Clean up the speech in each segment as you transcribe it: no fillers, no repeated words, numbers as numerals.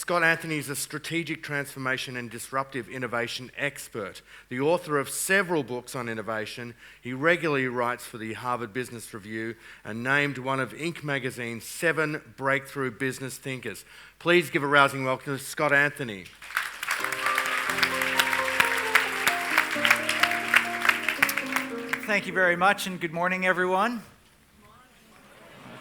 Scott Anthony is a strategic transformation and disruptive innovation expert. The author of several books on innovation, he regularly writes for the Harvard Business Review and named one of Inc. magazine's 7 breakthrough business thinkers. Please give a rousing welcome to Scott Anthony. Thank you very much, and good morning, everyone.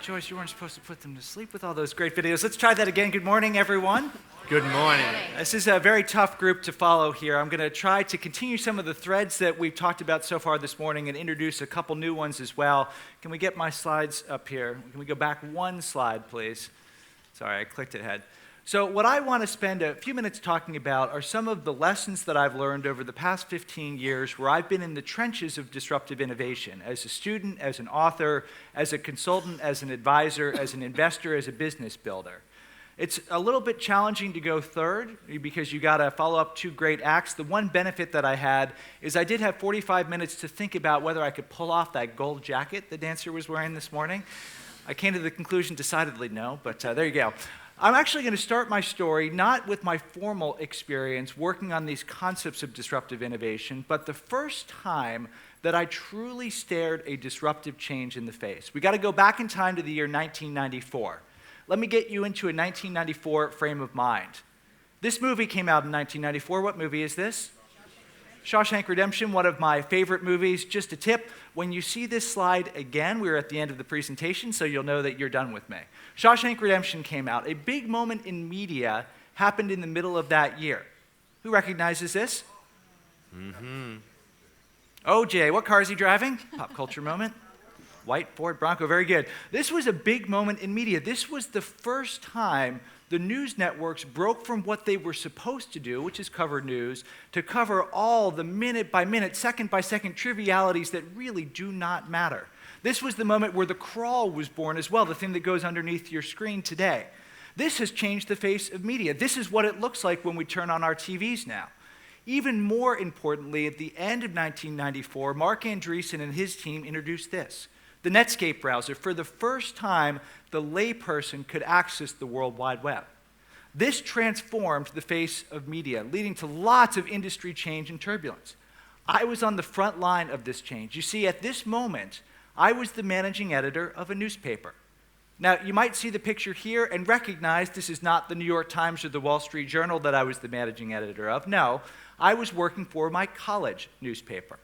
Joyce, you weren't supposed to put them to sleep with all those great videos. Let's try that again. Good morning, everyone. Good morning. This is a very tough group to follow here. I'm going to try to continue some of the threads that we've talked about so far this morning and introduce a couple new ones as well. Can we get my slides up here? Can we go back one slide, please? Sorry, I clicked ahead. So what I want to spend a few minutes talking about are some of the lessons that I've learned over the past 15 years where I've been in the trenches of disruptive innovation as a student, as an author, as a consultant, as an advisor, as an investor, as a business builder. It's a little bit challenging to go third because you got to follow up 2 great acts. The one benefit that I had is I did have 45 minutes to think about whether I could pull off that gold jacket the dancer was wearing this morning. I came to the conclusion decidedly no, but there you go. I'm actually going to start my story not with my formal experience working on these concepts of disruptive innovation, but the first time that I truly stared a disruptive change in the face. We got to go back in time to the year 1994. Let me get you into a 1994 frame of mind. This movie came out in 1994. What movie is this? Shawshank Redemption, one of my favorite movies. Just a tip, when you see this slide again, we're at the end of the presentation, so you'll know that you're done with me. Shawshank Redemption came out. A big moment in media happened in the middle of that year. Who recognizes this? OJ, what car is he driving? Pop culture moment. White Ford Bronco, very good. This was a big moment in media. This was the first time the news networks broke from what they were supposed to do, which is cover news, to cover all the minute-by-minute, second-by-second trivialities that really do not matter. This was the moment where the crawl was born as well, the thing that goes underneath your screen today. This has changed the face of media. This is what it looks like when we turn on our TVs now. Even more importantly, at the end of 1994, Mark Andreessen and his team introduced this. The Netscape Browser. For the first time, the layperson could access the World Wide Web. This transformed the face of media, leading to lots of industry change and turbulence. I was on the front line of this change. You see, at this moment, I was the managing editor of a newspaper. Now, you might see the picture here and recognize this is not the New York Times or the Wall Street Journal that I was the managing editor of. No, I was working for my college newspaper.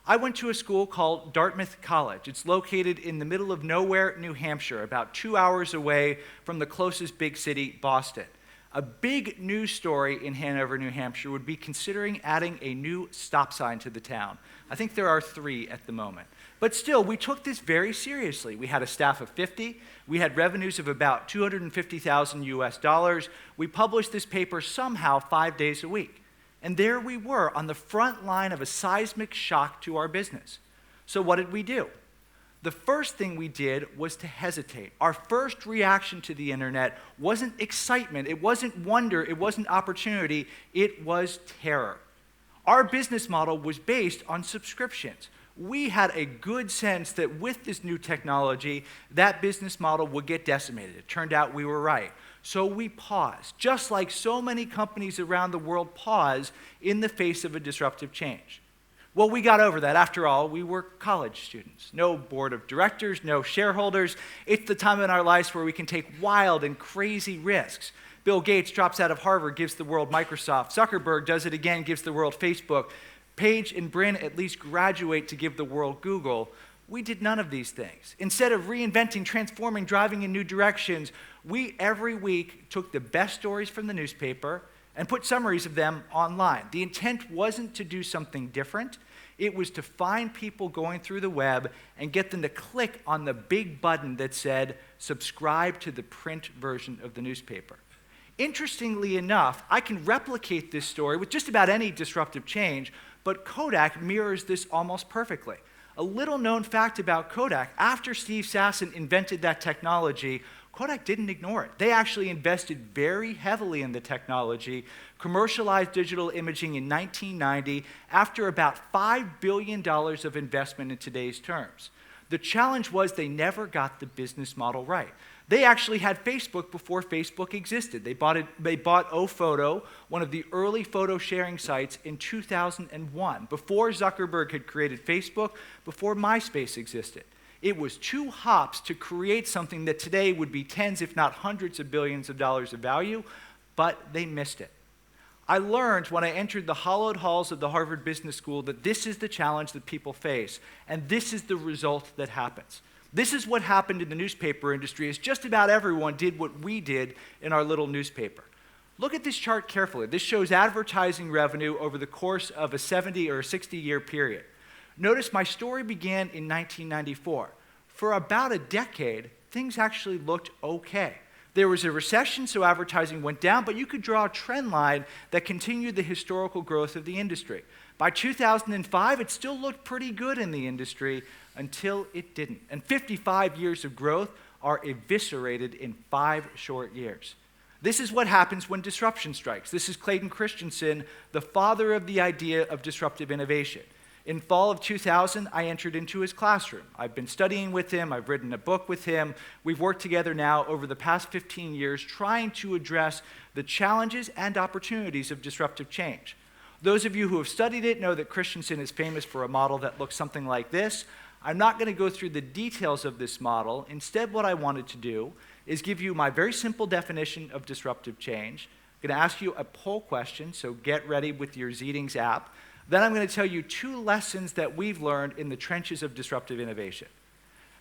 I went to a school called Dartmouth College. It's located in the middle of nowhere, New Hampshire, about 2 hours away from the closest big city, Boston. A big news story in Hanover, New Hampshire would be considering adding a new stop sign to the town. I think there are 3 at the moment. But still, we took this very seriously. We had a staff of 50. We had revenues of about $250,000 US. We published this paper somehow 5 days a week. And there we were on the front line of a seismic shock to our business. So what did we do? The first thing we did was to hesitate. Our first reaction to the internet wasn't excitement, it wasn't wonder, it wasn't opportunity, it was terror. Our business model was based on subscriptions. We had a good sense that with this new technology, that business model would get decimated. It turned out we were right. So we paused, just like so many companies around the world pause in the face of a disruptive change. Well, we got over that. After all, we were college students. No board of directors, no shareholders. It's the time in our lives where we can take wild and crazy risks. Bill Gates drops out of Harvard, gives the world Microsoft. Zuckerberg does it again, gives the world Facebook. Page and Brin at least graduate to give the world Google. We did none of these things. Instead of reinventing, transforming, driving in new directions, we every week took the best stories from the newspaper and put summaries of them online. The intent wasn't to do something different. It was to find people going through the web and get them to click on the big button that said, subscribe to the print version of the newspaper. Interestingly enough, I can replicate this story with just about any disruptive change, but Kodak mirrors this almost perfectly. A little known fact about Kodak, after Steve Sasson invented that technology, Kodak didn't ignore it. They actually invested very heavily in the technology, commercialized digital imaging in 1990 after about $5 billion of investment in today's terms. The challenge was they never got the business model right. They actually had Facebook before Facebook existed. They bought OPhoto, one of the early photo sharing sites, in 2001, before Zuckerberg had created Facebook, before MySpace existed. It was 2 hops to create something that today would be tens, if not hundreds of billions of dollars of value, but they missed it. I learned when I entered the hallowed halls of the Harvard Business School that this is the challenge that people face, and this is the result that happens. This is what happened in the newspaper industry, is just about everyone did what we did in our little newspaper. Look at this chart carefully. This shows advertising revenue over the course of a 70 or 60-year period. Notice my story began in 1994. For about a decade, things actually looked okay. There was a recession, so advertising went down, but you could draw a trend line that continued the historical growth of the industry. By 2005, it still looked pretty good in the industry until it didn't. And 55 years of growth are eviscerated in 5 short years. This is what happens when disruption strikes. This is Clayton Christensen, the father of the idea of disruptive innovation. In fall of 2000, I entered into his classroom. I've been studying with him. I've written a book with him. We've worked together now over the past 15 years trying to address the challenges and opportunities of disruptive change. Those of you who have studied it know that Christensen is famous for a model that looks something like this. I'm not going to go through the details of this model. Instead, what I wanted to do is give you my very simple definition of disruptive change. I'm going to ask you a poll question, so get ready with your Zeetings app. Then I'm going to tell you 2 lessons that we've learned in the trenches of disruptive innovation.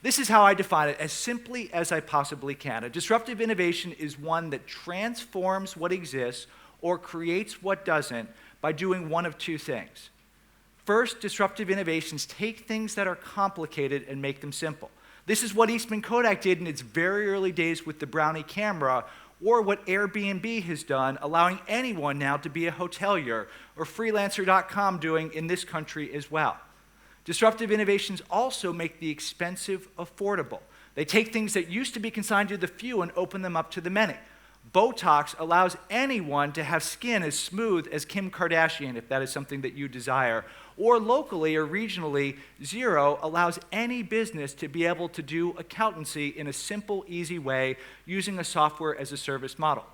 This is how I define it, as simply as I possibly can. A disruptive innovation is one that transforms what exists or creates what doesn't by doing one of 2 things. First, disruptive innovations take things that are complicated and make them simple. This is what Eastman Kodak did in its very early days with the Brownie camera, or what Airbnb has done, allowing anyone now to be a hotelier, or freelancer.com doing in this country as well. Disruptive innovations also make the expensive affordable. They take things that used to be consigned to the few and open them up to the many. Botox allows anyone to have skin as smooth as Kim Kardashian, if that is something that you desire. Or locally or regionally, Xero allows any business to be able to do accountancy in a simple, easy way using a software as a service model.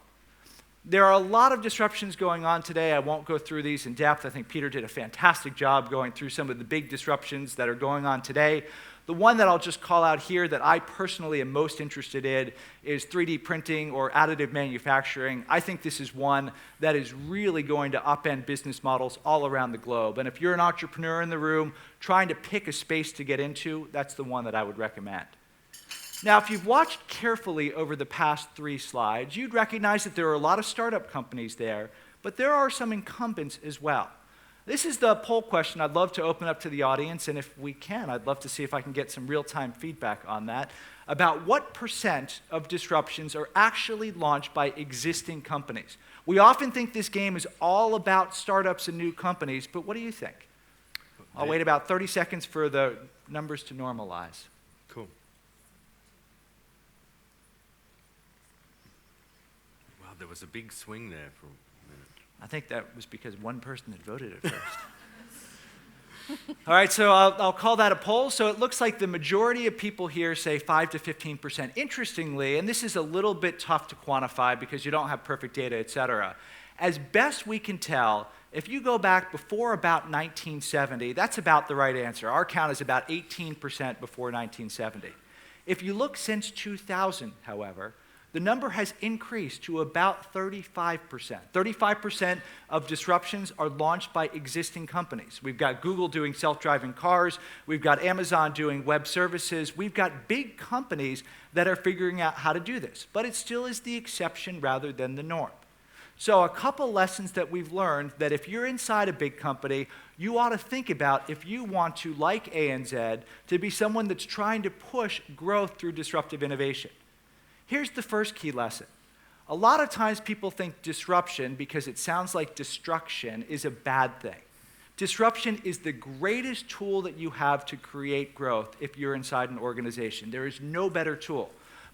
There are a lot of disruptions going on today. I won't go through these in depth. I think Peter did a fantastic job going through some of the big disruptions that are going on today. The one that I'll just call out here that I personally am most interested in is 3D printing or additive manufacturing. I think this is one that is really going to upend business models all around the globe. And if you're an entrepreneur in the room trying to pick a space to get into, that's the one that I would recommend. Now, if you've watched carefully over the past 3 slides, you'd recognize that there are a lot of startup companies there, but there are some incumbents as well. This is the poll question I'd love to open up to the audience, and if we can, I'd love to see if I can get some real-time feedback on that, about what % of disruptions are actually launched by existing companies. We often think this game is all about startups and new companies, but what do you think? I'll wait about 30 seconds for the numbers to normalize. Cool. Wow, there was a big swing there for a minute. I think that was because one person had voted at first. All right, so I'll call that a poll. So it looks like the majority of people here say 5 to 15%. Interestingly, and this is a little bit tough to quantify because you don't have perfect data, et cetera, as best we can tell, if you go back before about 1970, that's about the right answer. Our count is about 18% before 1970. If you look since 2000, however, the number has increased to about 35%. 35% of disruptions are launched by existing companies. We've got Google doing self-driving cars. We've got Amazon doing web services. We've got big companies that are figuring out how to do this. But it still is the exception rather than the norm. So a couple lessons that we've learned that if you're inside a big company, you ought to think about if you want to, like ANZ, to be someone that's trying to push growth through disruptive innovation. Here's the first key lesson. A lot of times people think disruption, because it sounds like destruction, is a bad thing. Disruption is the greatest tool that you have to create growth if you're inside an organization. There is no better tool.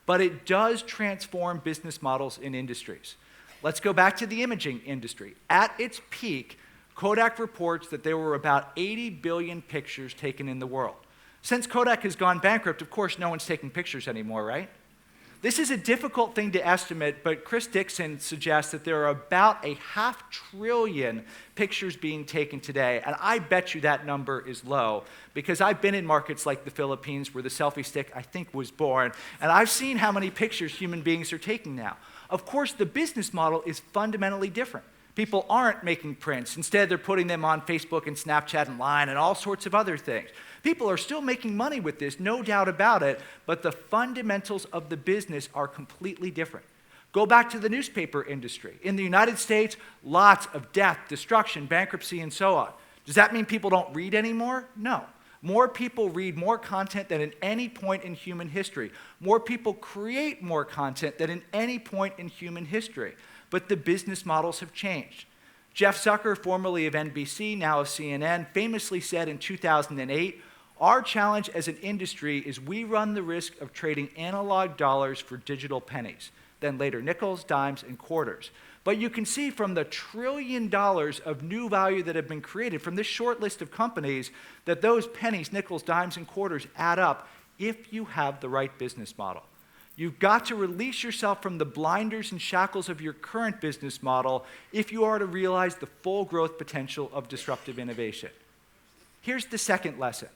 But it does transform business models in industries. Let's go back to the imaging industry. At its peak, Kodak reports that there were about 80 billion pictures taken in the world. Since Kodak has gone bankrupt, of course, no one's taking pictures anymore, right? This is a difficult thing to estimate, but Chris Dixon suggests that there are about 500 billion pictures being taken today, and I bet you that number is low, because I've been in markets like the Philippines where the selfie stick, I think, was born, and I've seen how many pictures human beings are taking now. Of course, the business model is fundamentally different. People aren't making prints. Instead, they're putting them on Facebook and Snapchat and Line and all sorts of other things. People are still making money with this, no doubt about it, but the fundamentals of the business are completely different. Go back to the newspaper industry. In the United States, lots of death, destruction, bankruptcy, and so on. Does that mean people don't read anymore? No. More people read more content than at any point in human history. More people create more content than at any point in human history. But the business models have changed. Jeff Zucker, formerly of NBC, now of CNN, famously said in 2008, "Our challenge as an industry is we run the risk of trading analog dollars for digital pennies, then later nickels, dimes, and quarters." But you can see from the $1 trillion of new value that have been created from this short list of companies that those pennies, nickels, dimes, and quarters add up if you have the right business model. You've got to release yourself from the blinders and shackles of your current business model if you are to realize the full growth potential of disruptive innovation. Here's the second lesson.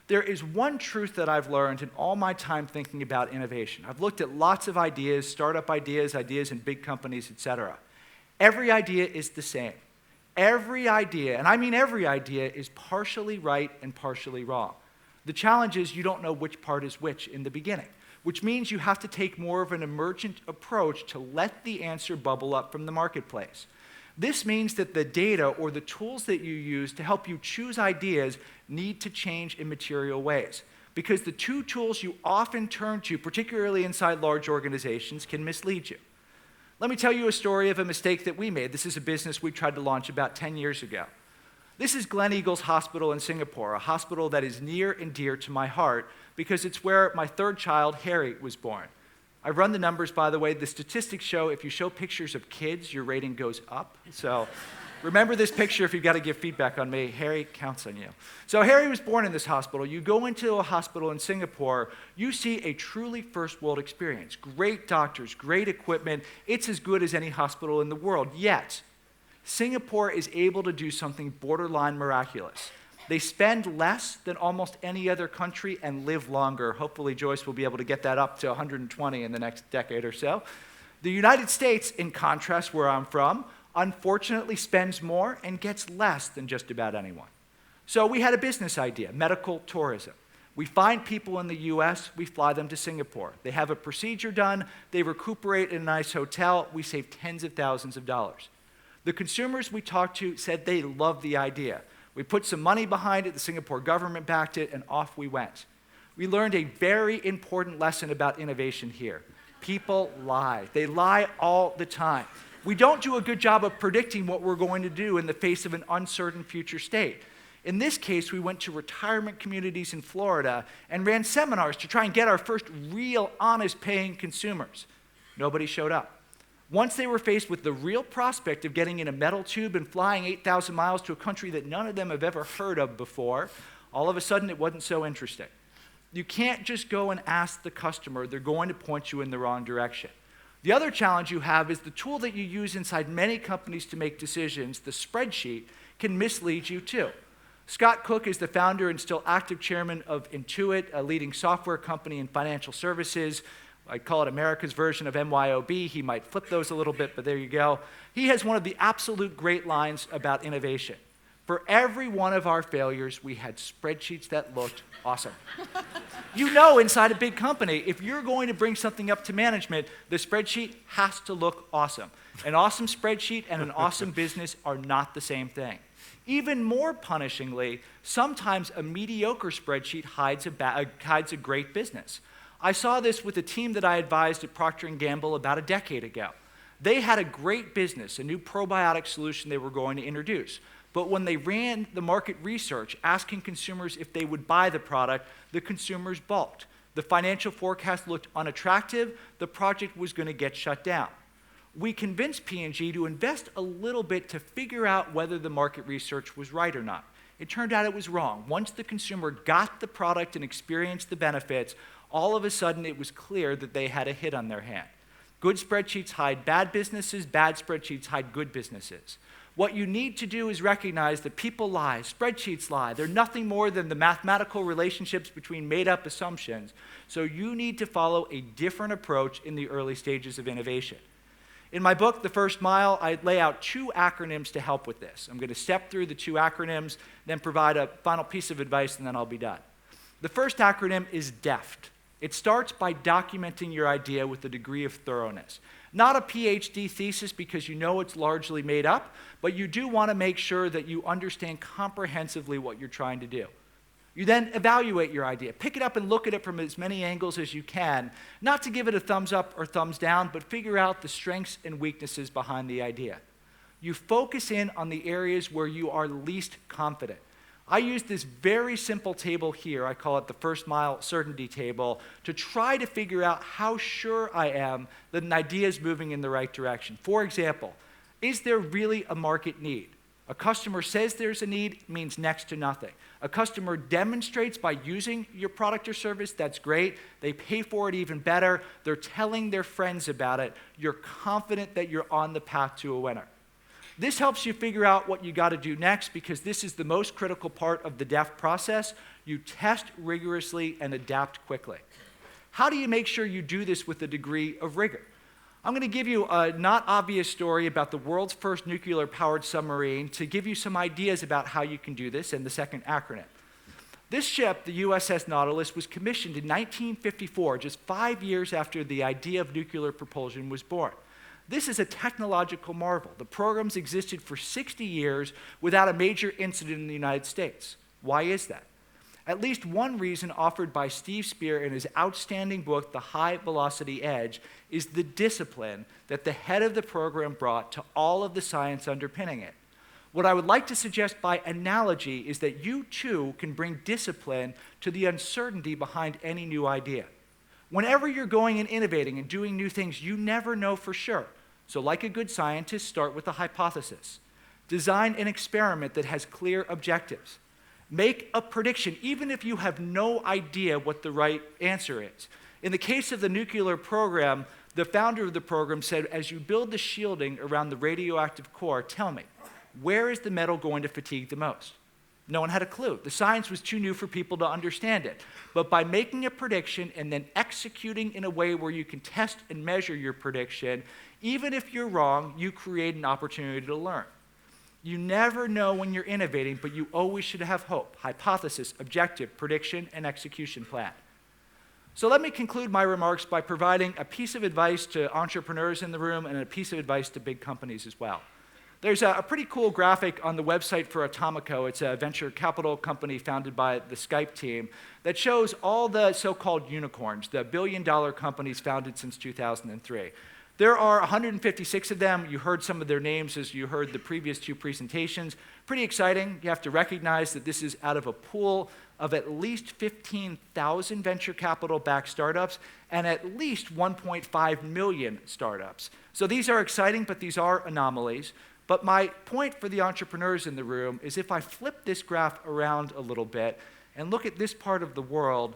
There is one truth that I've learned in all my time thinking about innovation. I've looked at lots of ideas, startup ideas, ideas in big companies, etc. Every idea is the same. Every idea, and I mean every idea, is partially right and partially wrong. The challenge is you don't know which part is which in the beginning, which means you have to take more of an emergent approach to let the answer bubble up from the marketplace. This means that the data or the tools that you use to help you choose ideas need to change in material ways, because the two tools you often turn to, particularly inside large organizations, can mislead you. Let me tell you a story of a mistake that we made. This is a business we tried to launch about 10 years ago. This is Gleneagles Hospital in Singapore, a hospital that is near and dear to my heart because it's where my third child, Harry, was born. I've run the numbers, by the way. The statistics show if you show pictures of kids, your rating goes up. So remember this picture if you've got to give feedback on me. Harry counts on you. So Harry was born in this hospital. You go into a hospital in Singapore, you see a truly first world experience. Great doctors, great equipment. It's as good as any hospital in the world. Yet, Singapore is able to do something borderline miraculous. They spend less than almost any other country and live longer. Hopefully Joyce will be able to get that up to 120 in the next decade or so. The United States, in contrast, where I'm from, unfortunately spends more and gets less than just about anyone. So we had a business idea, medical tourism. We find people in the US, we fly them to Singapore. They have a procedure done, they recuperate in a nice hotel, we save tens of thousands of dollars. The consumers we talked to said they loved the idea. We put some money behind it, the Singapore government backed it, and off we went. We learned a very important lesson about innovation here. People lie. They lie all the time. We don't do a good job of predicting what we're going to do in the face of an uncertain future state. In this case, we went to retirement communities in Florida and ran seminars to try and get our first real, honest paying consumers. Nobody showed up. Once they were faced with the real prospect of getting in a metal tube and flying 8,000 miles to a country that none of them have ever heard of before, all of a sudden it wasn't so interesting. You can't just go and ask the customer. They're going to point you in the wrong direction. The other challenge you have is the tool that you use inside many companies to make decisions, the spreadsheet, can mislead you too. Scott Cook is the founder and still active chairman of Intuit, a leading software company in financial services. I call it America's version of MYOB. He might flip those a little bit, but there you go. He has one of the absolute great lines about innovation. For every one of our failures, we had spreadsheets that looked awesome. You know, inside a big company, if you're going to bring something up to management, the spreadsheet has to look awesome. An awesome spreadsheet and an awesome business are not the same thing. Even more punishingly, sometimes a mediocre spreadsheet hides a great business. I saw this with a team that I advised at Procter & Gamble about a decade ago. They had a great business, a new probiotic solution they were going to introduce. But when they ran the market research, asking consumers if they would buy the product, the consumers balked. The financial forecast looked unattractive. The project was going to get shut down. We convinced P&G to invest a little bit to figure out whether the market research was right or not. It turned out it was wrong. Once the consumer got the product and experienced the benefits, all of a sudden it was clear that they had a hit on their hand. Good spreadsheets hide bad businesses, bad spreadsheets hide good businesses. What you need to do is recognize that people lie, spreadsheets lie. They're nothing more than the mathematical relationships between made-up assumptions. So you need to follow a different approach in the early stages of innovation. In my book, The First Mile, I lay out 2 acronyms to help with this. I'm going to step through the 2 acronyms, then provide a final piece of advice, and then I'll be done. The first acronym is DEFT. It starts by documenting your idea with a degree of thoroughness. Not a PhD thesis because you know it's largely made up, but you do want to make sure that you understand comprehensively what you're trying to do. You then evaluate your idea. Pick it up and look at it from as many angles as you can, not to give it a thumbs up or thumbs down, but figure out the strengths and weaknesses behind the idea. You focus in on the areas where you are least confident. I use this very simple table here, I call it the first mile certainty table, to try to figure out how sure I am that an idea is moving in the right direction. For example, is there really a market need? A customer says there's a need, means next to nothing. A customer demonstrates by using your product or service, that's great. They pay for it even better. They're telling their friends about it. You're confident that you're on the path to a winner. This helps you figure out what you got to do next because this is the most critical part of the DEFT process. You test rigorously and adapt quickly. How do you make sure you do this with a degree of rigor? I'm going to give you a not obvious story about the world's first nuclear-powered submarine to give you some ideas about how you can do this and the second acronym. This ship, the USS Nautilus, was commissioned in 1954, just 5 years after the idea of nuclear propulsion was born. This is a technological marvel. The program's existed for 60 years without a major incident in the United States. Why is that? At least one reason offered by Steve Spear in his outstanding book, The High Velocity Edge, is the discipline that the head of the program brought to all of the science underpinning it. What I would like to suggest by analogy is that you too can bring discipline to the uncertainty behind any new idea. Whenever you're going and innovating and doing new things, you never know for sure. So like a good scientist, start with a hypothesis. Design an experiment that has clear objectives. Make a prediction, even if you have no idea what the right answer is. In the case of the nuclear program, the founder of the program said, as you build the shielding around the radioactive core, tell me, where is the metal going to fatigue the most? No one had a clue. The science was too new for people to understand it. But by making a prediction and then executing in a way where you can test and measure your prediction, even if you're wrong, you create an opportunity to learn. You never know when you're innovating, but you always should have hope. Hypothesis, objective, prediction, and execution plan. So let me conclude my remarks by providing a piece of advice to entrepreneurs in the room and a piece of advice to big companies as well. There's a pretty cool graphic on the website for Atomico. It's a venture capital company founded by the Skype team that shows all the so-called unicorns, the billion-dollar companies founded since 2003. There are 156 of them. You heard some of their names as you heard the previous 2 presentations. Pretty exciting. You have to recognize that this is out of a pool of at least 15,000 venture capital-backed startups and at least 1.5 million startups. So these are exciting, but these are anomalies. But my point for the entrepreneurs in the room is if I flip this graph around a little bit and look at this part of the world,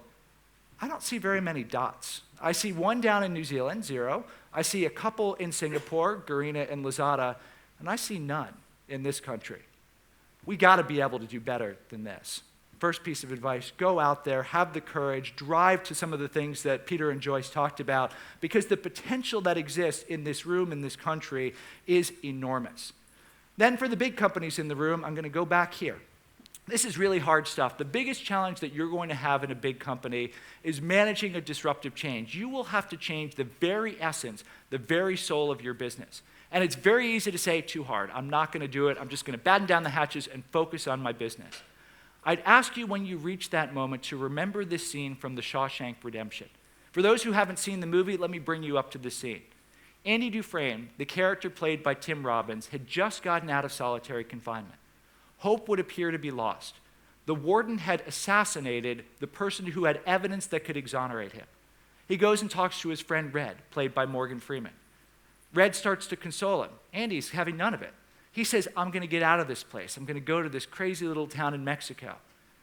I don't see very many dots. I see one down in New Zealand, 0. I see a couple in Singapore, Garena and Lazada, and I see none in this country. We got to be able to do better than this. First piece of advice, go out there, have the courage, drive to some of the things that Peter and Joyce talked about, because the potential that exists in this room, in this country, is enormous. Then for the big companies in the room, I'm going to go back here. This is really hard stuff. The biggest challenge that you're going to have in a big company is managing a disruptive change. You will have to change the very essence, the very soul of your business. And it's very easy to say, too hard. I'm not going to do it. I'm just going to batten down the hatches and focus on my business. I'd ask you when you reach that moment to remember this scene from the Shawshank Redemption. For those who haven't seen the movie, let me bring you up to this scene. Andy Dufresne, the character played by Tim Robbins, had just gotten out of solitary confinement. Hope would appear to be lost. The warden had assassinated the person who had evidence that could exonerate him. He goes and talks to his friend Red, played by Morgan Freeman. Red starts to console him. Andy's having none of it. He says, I'm going to get out of this place. I'm going to go to this crazy little town in Mexico.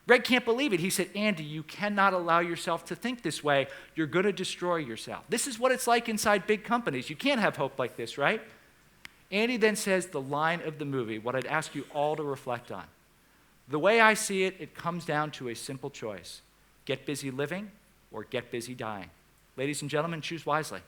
Red can't believe it. He said, Andy, you cannot allow yourself to think this way. You're going to destroy yourself. This is what it's like inside big companies. You can't have hope like this, right? Andy then says the line of the movie, what I'd ask you all to reflect on. The way I see it, it comes down to a simple choice. Get busy living or get busy dying. Ladies and gentlemen, choose wisely.